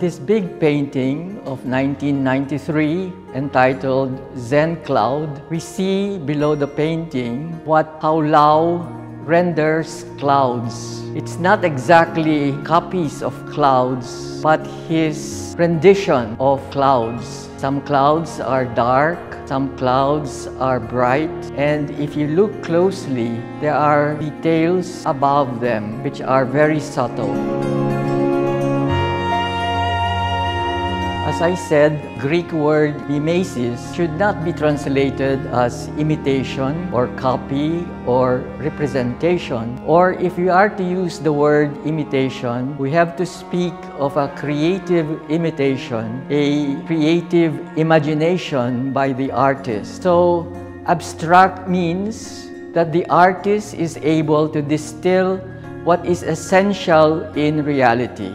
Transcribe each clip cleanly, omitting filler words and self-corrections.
this big painting of 1993 entitled Zen Cloud, we see below the painting how Lau renders clouds. It's not exactly copies of clouds, but his rendition of clouds. Some clouds are dark, some clouds are bright, and if you look closely, there are details above them which are very subtle. As I said, Greek word mimesis should not be translated as imitation or copy or representation. Or if we are to use the word imitation, we have to speak of a creative imitation, a creative imagination by the artist. So abstract means that the artist is able to distill what is essential in reality.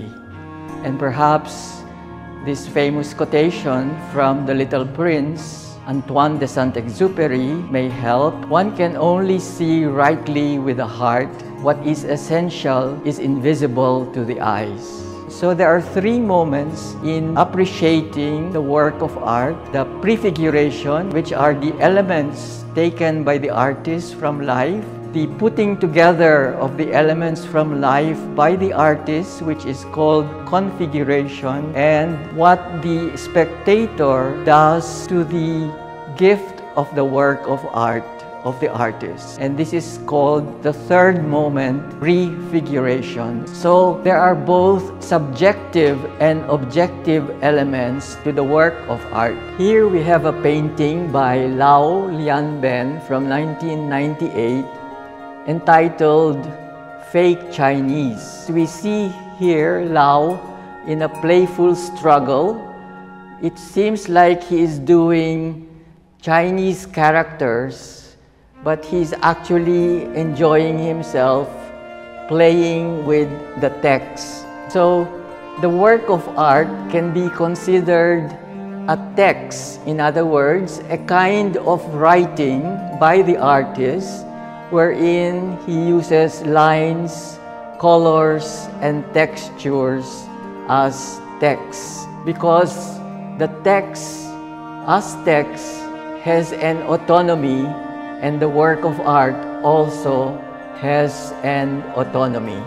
And perhaps this famous quotation from The Little Prince, Antoine de Saint-Exupéry, may help. One can only see rightly with the heart. What is essential is invisible to the eyes. So there are three moments in appreciating the work of art: the prefiguration, which are the elements taken by the artist from life; the putting together of the elements from life by the artist, which is called configuration; and what the spectator does to the gift of the work of art of the artist. And this is called the third moment, prefiguration. So there are both subjective and objective elements to the work of art. Here we have a painting by Lau Lianben from 1998 entitled Fake Chinese. We see here Lau in a playful struggle. It seems like he is doing Chinese characters, but he's actually enjoying himself playing with the text. So the work of art can be considered a text. In other words, a kind of writing by the artist wherein he uses lines, colors, and textures as text. Because the text, as text, has an autonomy, and the work of art also has an autonomy.